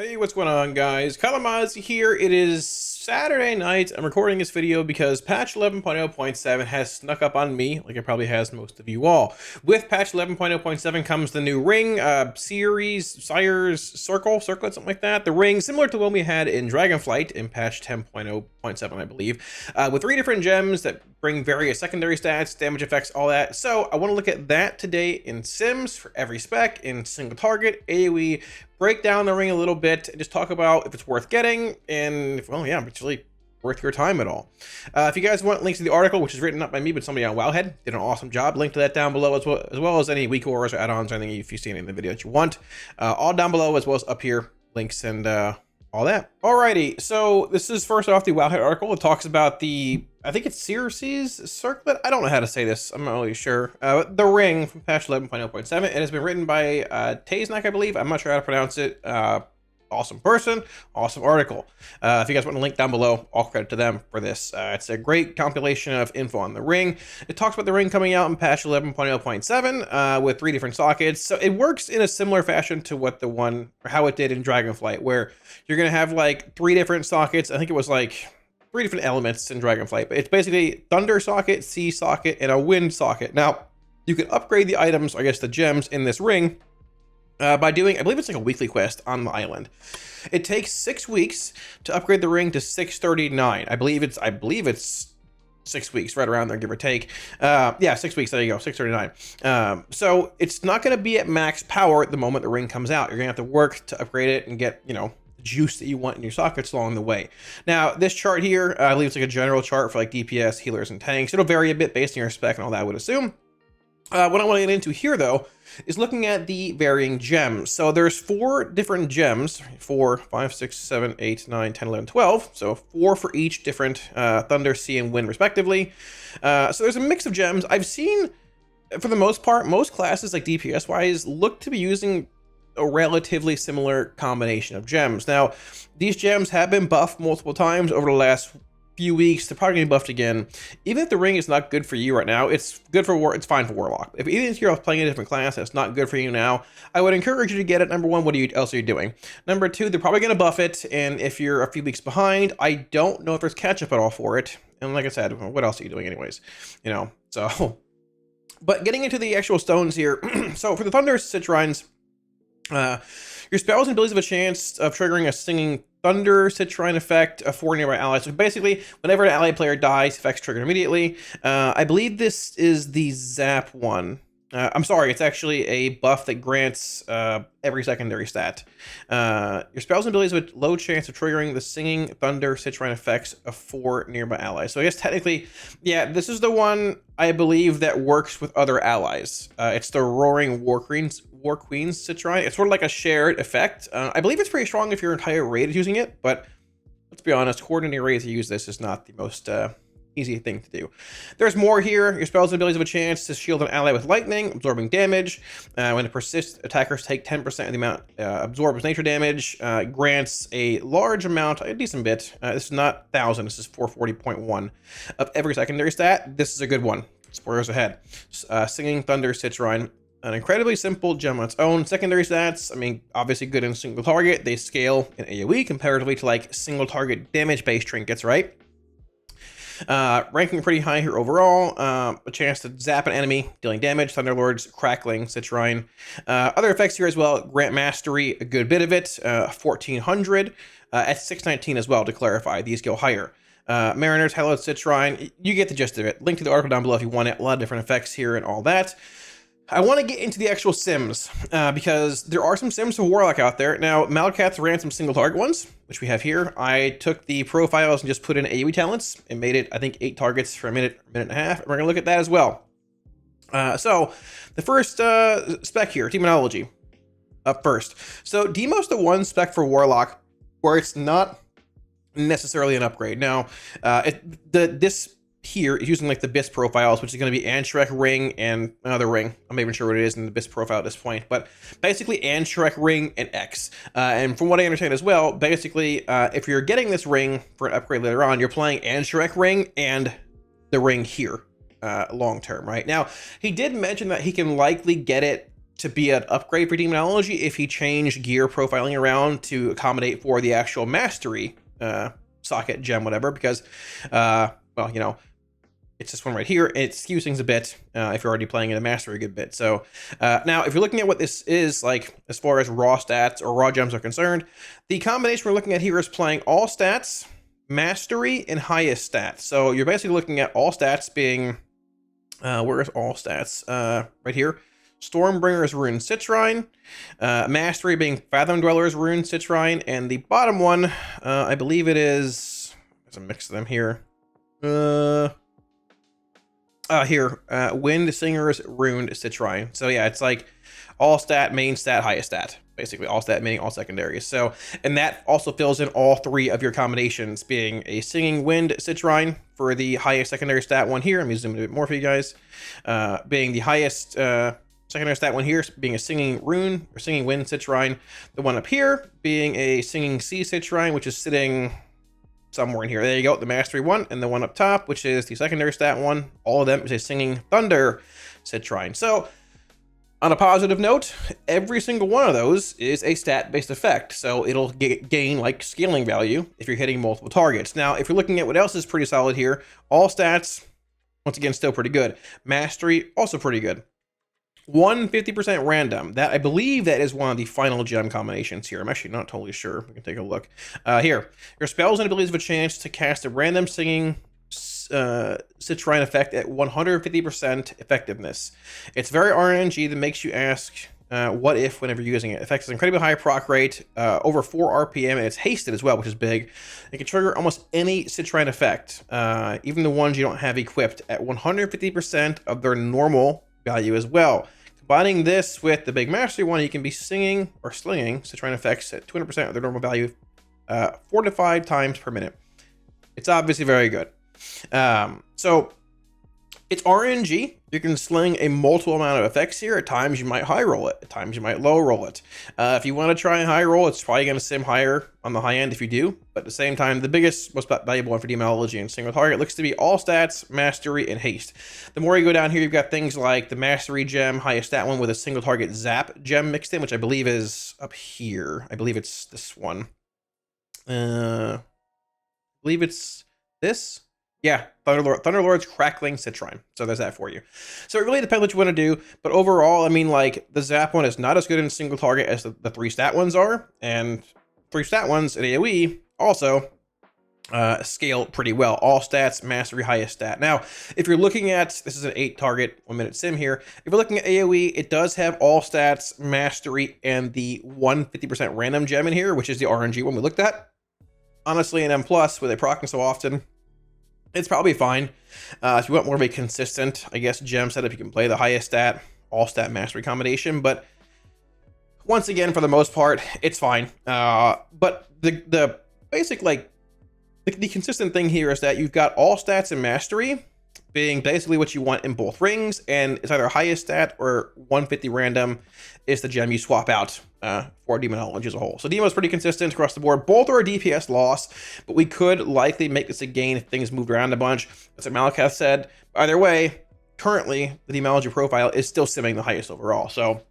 Hey, what's going on, guys? Kalamazi here. It is Saturday night. I'm recording this video because patch 11.0.7 has snuck up on me, like it probably has most of you all. With patch 11.0.7 comes the new ring, Cyrce, Circlet, something like that. The ring, similar to one we had in Dragonflight in patch 10.0.7, I believe, with 3 different gems that bring various secondary stats, damage effects, all that. So I want to look at that today in Sims for every spec, in single target, AoE, break down the ring a little bit, and just talk about if it's worth getting, and if, well, yeah, if it's really worth your time at all. If you guys want links to the article, which is written not by me, but somebody on Wowhead, did an awesome job. Link to that down below, as well as any weak ores or add-ons or anything if you see any in the video that you want. All down below, as well as up here, links and all that. Alrighty, so this is first off the Wowhead article. It talks about the, I think it's Circe's Circlet. I don't know how to say this. I'm not really sure. The ring from patch 11.0.7. It has been written by Tazenak, I believe. I'm not sure how to pronounce it. Awesome person, awesome article. If you guys want a link down below, all credit to them for this. It's a great compilation of info on the ring. It talks about the ring coming out in patch 11.0.7 with 3 different sockets. So it works in a similar fashion to what how it did in Dragonflight, where you're gonna have like 3 different sockets. I think it was like 3 different elements in Dragonflight, but it's basically thunder socket, sea socket, and a wind socket. Now, you can upgrade the items, I guess the gems in this ring, by doing, I believe it's like a weekly quest on the island. It takes 6 weeks to upgrade the ring to 639. I believe it's 6 weeks, right around there, give or take. Yeah, 6 weeks, there you go, 639. So it's not gonna be at max power the moment the ring comes out. You're gonna have to work to upgrade it and get, you know, juice that you want in your sockets along the way. Now, this chart here, I believe it's like a general chart for like DPS, healers, and tanks. It'll vary a bit based on your spec and all that, I would assume. What I want to get into here, though, is looking at the varying gems. So there's 4 different gems, 4, 5, 6, 7, 8, 9, 10, 11, 12. So 4 for each different thunder, sea, and wind, respectively. So there's a mix of gems. I've seen, for the most part, most classes, like DPS-wise, look to be using a relatively similar combination of gems. Now, these gems have been buffed multiple times over the last few weeks. They're probably gonna be buffed again. Even if the ring is not good for you right now, it's good for it's fine for Warlock. Even if you're playing a different class and it's not good for you now, I would encourage you to get it. Number 1, what else are you doing? Number 2, they're probably gonna buff it, and if you're a few weeks behind, I don't know if there's catch up at all for it. And like I said, what else are you doing anyways? You know, so. But getting into the actual stones here, so for the Thunder Citrines, your spells and abilities have a chance of triggering a singing thunder citrine effect for nearby allies. So basically, whenever an ally player dies, effects trigger immediately. I believe this is the zap one. I'm sorry, it's actually a buff that grants every secondary stat. Your spells and abilities have a low chance of triggering the singing thunder citrine effects for nearby allies. So I guess technically, yeah, this is the one I believe that works with other allies. It's the roaring War Queen's citrine. It's sort of like a shared effect. I believe it's pretty strong if your entire raid is using it, but let's be honest, coordinating raids to use this is not the most easy thing to do. There's more here. Your spells and abilities have a chance to shield an ally with lightning, absorbing damage. When it persists, attackers take 10% of the amount absorbed as nature damage. Grants a large amount, a decent bit. This is not 1,000, this is 440.1 of every secondary stat. This is a good one. Spoilers ahead. Singing Thunder Citrine. An incredibly simple gem on its own. Secondary stats, I mean, obviously good in single target. They scale in AoE comparatively to like single target damage-based trinkets, right? Ranking pretty high here overall. A chance to zap an enemy, dealing damage, Thunderlords, Crackling, Citrine. Other effects here as well. Grant Mastery, a good bit of it, 1,400. At 619 as well, to clarify. These go higher. Mariners, Hallowed Citrine. You get the gist of it. Link to the article down below if you want it. A lot of different effects here and all that. I want to get into the actual sims, because there are some sims for Warlock out there. Now, Malcats ran some single target ones, which we have here. I took the profiles and just put in AoE talents and made it, I think, 8 targets for a minute and a half. And we're going to look at that as well. So, the first spec here, Demonology, up first. So, Demo's the one spec for Warlock where it's not necessarily an upgrade. Now, this here is using like the BIS profiles, which is going to be Anshrek ring and another ring. I'm not even sure what it is in the BIS profile at this point, but basically Anshrek ring and X. And from what I understand as well, basically, if you're getting this ring for an upgrade later on, you're playing Anshrek ring and the ring here long term, right? Now, he did mention that he can likely get it to be an upgrade for Demonology if he changed gear profiling around to accommodate for the actual mastery socket gem, whatever, because, well, you know, it's this one right here. It skews things a bit if you're already playing in a mastery a good bit. So now, if you're looking at what this is like as far as raw stats or raw gems are concerned, the combination we're looking at here is playing all stats, mastery, and highest stats. So you're basically looking at all stats being, where is all stats? Right here. Stormbringer's Rune Citrine, Mastery being Fathom Dweller's Rune Citrine, and the bottom one, I believe it is, there's a mix of them here. Wind Singer's Rune Citrine. So yeah, it's like all stat, main stat, highest stat. Basically all stat meaning all secondaries. So, and that also fills in all three of your combinations, being a Singing Wind Citrine for the highest secondary stat one here. Let me zoom in a bit more for you guys. Being the highest secondary stat one here being a Singing Rune or Singing Wind Citrine. The one up here being a Singing Sea Citrine, which is sitting somewhere in here. There you go, the mastery one, and the one up top, which is the secondary stat one. All of them is a Singing Thunder Citrine. So, on a positive note, every single one of those is a stat-based effect, so it'll gain like scaling value if you're hitting multiple targets. Now, if you're looking at what else is pretty solid here, all stats, once again, still pretty good. Mastery, also pretty good. 150% random. That, I believe that is one of the final gem combinations here. I'm actually not totally sure. We can take a look. Here, your spells and abilities have a chance to cast a random Singing Citrine effect at 150% effectiveness. It's very RNG that makes you ask what if whenever you're using it. Effects an incredibly high proc rate, over 4 RPM, and it's hasted as well, which is big. It can trigger almost any Citrine effect, even the ones you don't have equipped, at 150% of their normal value as well. Combining this with the big mastery one, you can be singing or slinging Citrine effects at 200% of their normal value 4 to 5 times per minute. It's obviously very good. So it's RNG. You can sling a multiple amount of effects here. At times you might high roll it. At times you might low roll it. If you want to try and high roll, it's probably going to sim higher on the high end if you do. But at the same time, the biggest, most valuable one for Demonology and single target looks to be all stats, mastery, and haste. The more you go down here, you've got things like the mastery gem, highest stat one with a single target zap gem mixed in, which I believe is up here. I believe it's this one. I believe it's this. Yeah, Thunderlord's Crackling Citrine. So there's that for you. So it really depends what you want to do. But overall, I mean, like, the Zap one is not as good in single target as the 3 stat ones are. And 3 stat ones in AoE also scale pretty well. All stats, mastery, highest stat. Now, if you're looking at, this is an 8 target, 1 minute sim here. If you're looking at AoE, it does have all stats, mastery, and the 150% random gem in here, which is the RNG one we looked at. Honestly, in M+, with it procking so often, it's probably fine. If you want more of a consistent, I guess, gem setup, you can play the highest stat, all stat mastery combination. But once again, for the most part, it's fine. But the basic, like, the consistent thing here is that you've got all stats and mastery being basically what you want in both rings, and it's either highest stat or 150 random is the gem you swap out for Demonology as a whole. So Demo is pretty consistent across the board. Both are a DPS loss, but we could likely make this a gain if things moved around a bunch. That's what Malakath said. Either way, currently the Demonology profile is still simming the highest overall. So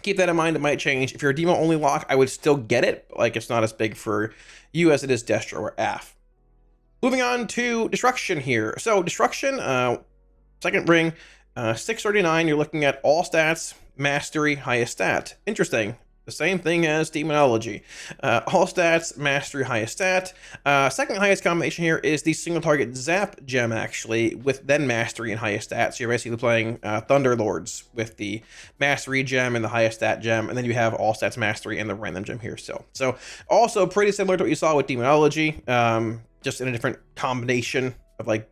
keep that in mind. It might change. If you're a Demo only lock, I would still get it, but like, it's not as big for you as it is Destro or AF. Moving on to Destruction here. So Destruction, second ring, 639, you're looking at all stats, mastery, highest stat. Interesting. The same thing as Demonology. All stats, mastery, highest stat. Second highest combination here is the single target zap gem, actually, with then mastery and highest stat. So you're basically playing Thunderlords with the mastery gem and the highest stat gem, and then you have all stats, mastery, and the random gem here still. So also pretty similar to what you saw with Demonology, just in a different combination of like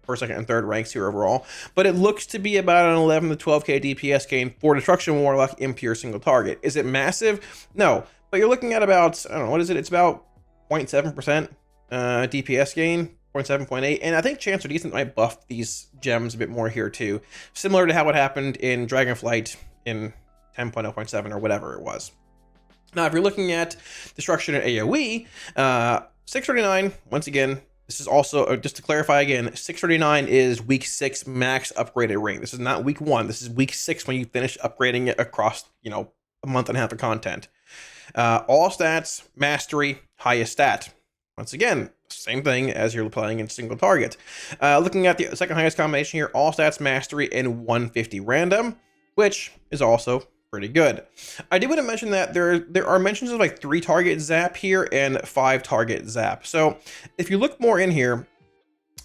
first, second, and third ranks here overall. But it looks to be about an 11 to 12k DPS gain for Destruction Warlock in pure single target. Is it massive? No, but you're looking at about, I don't know, what is it? It's about 0.7% DPS gain, 0.7, 0.8. And I think Chance or Decent might buff these gems a bit more here too. Similar to how it happened in Dragonflight in 10.0.7 or whatever it was. Now, if you're looking at Destruction at AoE, 639, once again, This is also, just to clarify again, 639 is week 6 max upgraded ring. This is not week 1. This is week 6 when you finish upgrading it across, you know, a month and a half of content. All stats, mastery, highest stat. Once again, same thing as you're playing in single target. Looking at the second highest combination here, all stats, mastery, and 150 random, which is also pretty good. I did want to mention that there are mentions of like 3 target zap here and 5 target zap. So if you look more in here,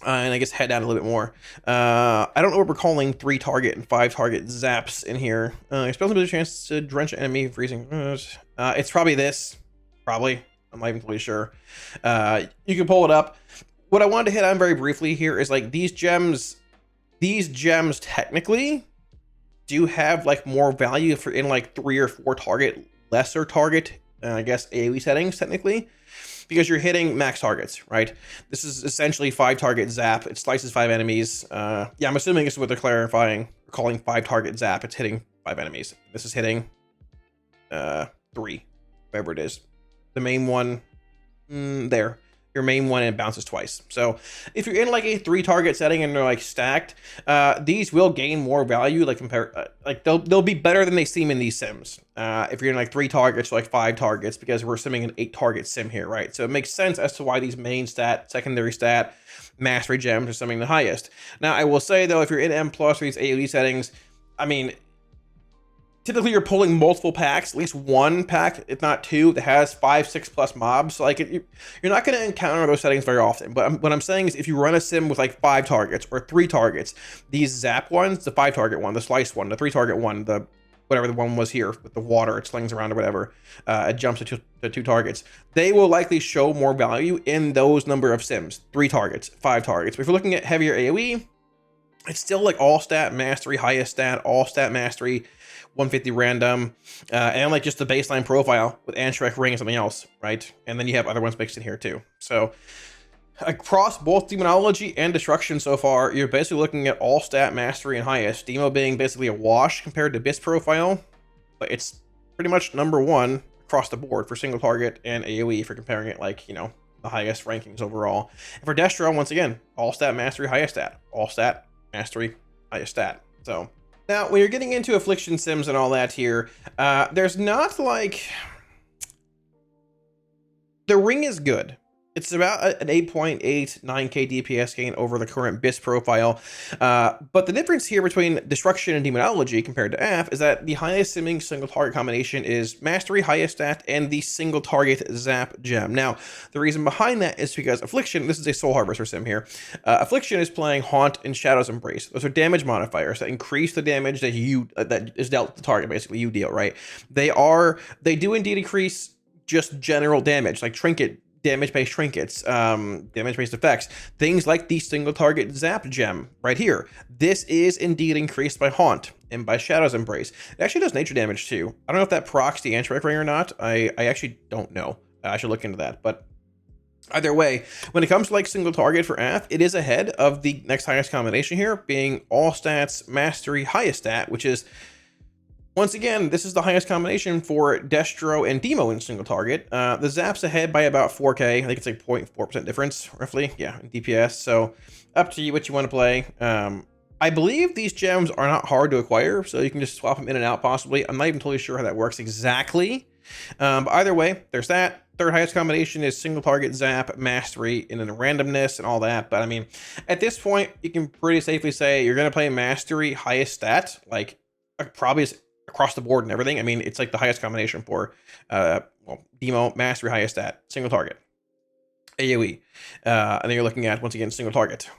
and I guess head down a little bit more, I don't know what we're calling 3 target and 5 target zaps in here. Especially with a chance to drench an enemy freezing. It's probably this. Probably. I'm not even totally sure. You can pull it up. What I wanted to hit on very briefly here is like these gems technically do have like more value for in like 3 or 4 target, lesser target, I guess AoE settings technically, because you're hitting max targets, right? This is essentially 5 target zap. It slices 5 enemies. Yeah, I'm assuming this is what they're clarifying. We're calling 5 target zap. It's hitting 5 enemies. This is hitting 3, whatever it is. The main one, there. Your main one, and it bounces twice. So if you're in like a 3 target setting and they're like stacked, these will gain more value. Like they'll be better than they seem in these sims. If you're in like 3 targets or like 5 targets, because we're simming an 8 target sim here, right? So it makes sense as to why these main stat, secondary stat, mastery gems are simming the highest. Now I will say though, if you're in M+ for these AoE settings, I mean, typically you're pulling multiple packs, at least 1 pack, if not 2, that has 5, 6+ mobs. So like you're not going to encounter those settings very often. But what I'm saying is if you run a sim with like 5 targets or 3 targets, these zap ones, the 5 target one, the slice one, the 3 target one, the whatever the one was here with the water, it slings around or whatever, it jumps to 2 targets. They will likely show more value in those number of sims, 3 targets, 5 targets. But if you're looking at heavier AoE, it's still like all stat mastery, highest stat, all stat mastery, 150 random, and like just the baseline profile with Anshrek ring and something else, right? And then you have other ones mixed in here too. So across both demonology and destruction so far, you're basically looking at all stat mastery and highest. Demo being basically a wash compared to BIS profile, but it's pretty much number 1 across the board for single target and AoE if you're comparing it like, you know, the highest rankings overall. And for Destro, once again, all stat mastery, highest stat, all stat mastery, highest stat. So now, when you're getting into affliction sims and all that here, there's not like... The ring is good. It's about an 8.8 9k DPS gain over the current BIS profile. But the difference here between Destruction and Demonology compared to AF is that the highest simming single target combination is Mastery, highest stat, and the single target Zap gem. Now, the reason behind that is because Affliction, this is a Soul Harvester sim here, Affliction is playing Haunt and Shadow's Embrace. Those are damage modifiers that increase the damage that that is dealt to the target, basically, you deal, right? They do indeed increase just general damage, like trinket damage-based trinkets, damage-based effects, things like the single target Zap gem right here. This is indeed increased by Haunt and by Shadow's Embrace. It actually does nature damage too. I don't know if that procs the Anshrek ring or not. I actually don't know. I should look into that. But either way, when it comes to like single target for AF, it is ahead of the next highest combination here, being all stats, mastery, highest stat, which is, once again, this is the highest combination for Destro and Demo in single target. The Zap's ahead by about 4k. I think it's like 0.4% difference, roughly. Yeah, in DPS. So up to you what you want to play. I believe these gems are not hard to acquire, so you can just swap them in and out possibly. I'm not even totally sure how that works exactly. But either way, there's that. Third highest combination is single target Zap, mastery, and then randomness and all that. But I mean, at this point, you can pretty safely say you're going to play mastery, highest stat, like probably across the board and everything. I mean, it's like the highest combination for Demo, mastery, highest stat, single target, AoE. And then you're looking at, once again, single target,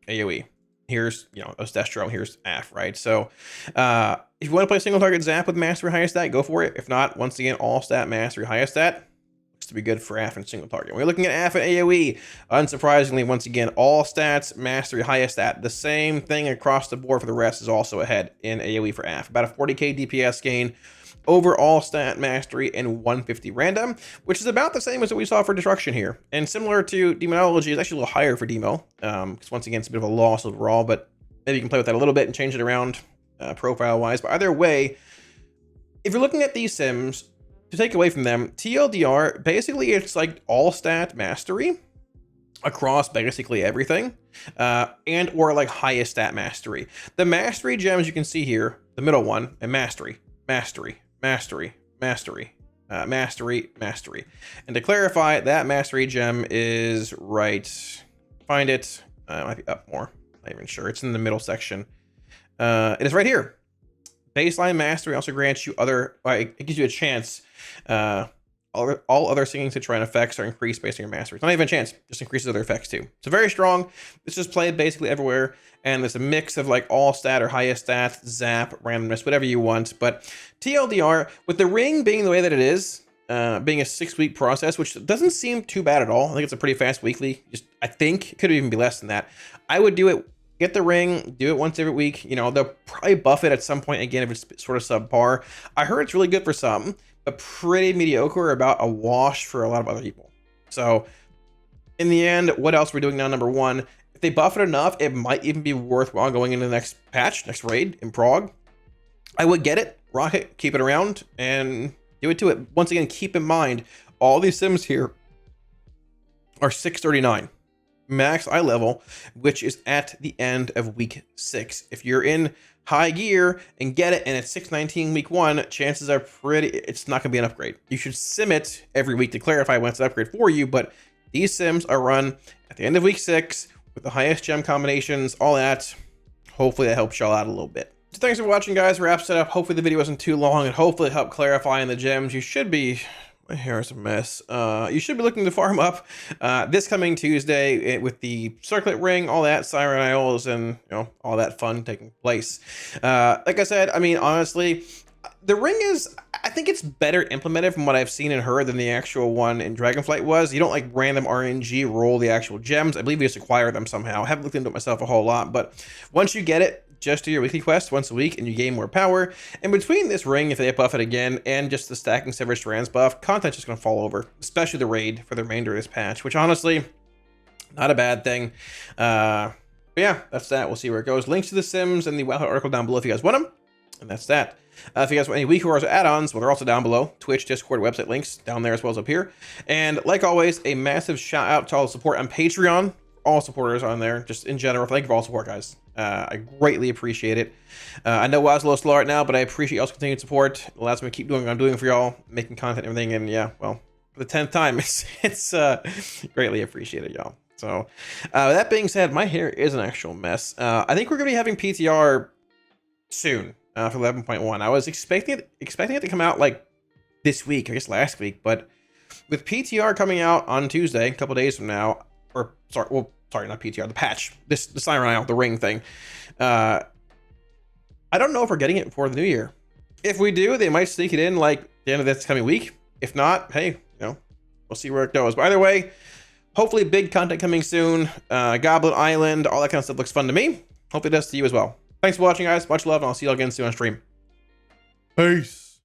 AoE. Here's, you know, a Destro, here's AF, right? So if you want to play single target Zap with mastery, highest stat, go for it. If not, once again, all stat, mastery, highest stat, looks to be good for AF and single target. When you're looking at AF and AoE, unsurprisingly, once again, all stats, mastery, highest stat. The same thing across the board for the rest is also ahead in AoE for AF. About a 40k DPS gain over all stat, mastery, and 150 random, which is about the same as what we saw for Destruction here. And similar to Demonology, it's actually a little higher for Demo, because once again, it's a bit of a loss overall, but maybe you can play with that a little bit and change it around profile-wise. But either way, if you're looking at these sims, to take away from them, TLDR, basically it's like all stat mastery, across basically everything, and or like highest stat mastery. The mastery gems you can see here, the middle one, and mastery, mastery, mastery, mastery, mastery, mastery. And to clarify, that mastery gem is right. Find it. It might be up more. Not even sure. It's in the middle section. It is right here. Baseline mastery also grants you other. It gives you a chance. All other singing Citrine effects are increased based on your mastery. It's not even a chance, just increases other effects too. So very strong. This is played basically everywhere, and there's a mix of like all stat or highest stat, zap, randomness, whatever you want. But TLDR, with the ring being the way that it is, being a 6-week process, which doesn't seem too bad at all. I think it's a pretty fast weekly. I think it could even be less than that. I would do it. Get the ring, do it once every week. You know, they'll probably buff it at some point again if it's sort of subpar. I heard it's really good for some, but pretty mediocre, about a wash for a lot of other people. So in the end, what else we're doing now? Number one, if they buff it enough, it might even be worthwhile going into the next patch, next raid in Prague. I would get it, rock it, keep it around, and do it to it. Once again, keep in mind, all these sims here are 639 max eye level, which is at the end of week 6. If you're in high gear and get it and it's 619 week 1, chances are it's not gonna be an upgrade. You should sim it every week to clarify when it's an upgrade for you, but these sims are run at the end of week 6 with the highest gem combinations, all that. Hopefully that helps y'all out a little bit. So thanks for watching, guys. Wraps it up. Hopefully the video wasn't too long, and hopefully it helped clarify in the gems. You should be, my hair is a mess. You should be looking to farm up this coming Tuesday with the Circlet ring, all that, Siren Isles, and you know, all that fun taking place. Like I said, I mean, honestly, the ring is, I think it's better implemented from what I've seen and heard than the actual one in Dragonflight was. You don't like random RNG roll the actual gems. I believe you just acquire them somehow. I haven't looked into it myself a whole lot, but once you get it, just do your weekly quest once a week and you gain more power. And between this ring, if they buff it again, and just the stacking severed strands buff, content's just going to fall over, especially the raid for the remainder of this patch, which honestly, not a bad thing. But yeah, that's that. We'll see where it goes. Links to the sims and the Wildheart article down below if you guys want them. And that's that. If you guys want any weekly or add-ons, well, they're also down below. Twitch, Discord, website links down there as well as up here. And like always, a massive shout out to all the support on Patreon. All supporters on there, just in general. Thank you for all support, guys. I greatly appreciate it. I know I was a little slow right now, but I appreciate y'all's continued support. It allows me to keep doing what I'm doing for y'all, making content and everything. And yeah, well, for the 10th time, it's greatly appreciated, y'all. So that being said, my hair is an actual mess. I think we're going to be having PTR soon for 11.1. I was expecting it to come out like this week, I guess last week, but with PTR coming out on Tuesday, a couple days from now, or sorry, not PTR, the patch, the Siren Isle, the ring thing. I don't know if we're getting it before the new year. If we do, they might sneak it in like the end of this coming week. If not, hey, you know, we'll see where it goes. But either way, hopefully big content coming soon. Goblin Island, all that kind of stuff looks fun to me. Hope it does to you as well. Thanks for watching, guys. Much love, and I'll see you all again soon on stream. Peace.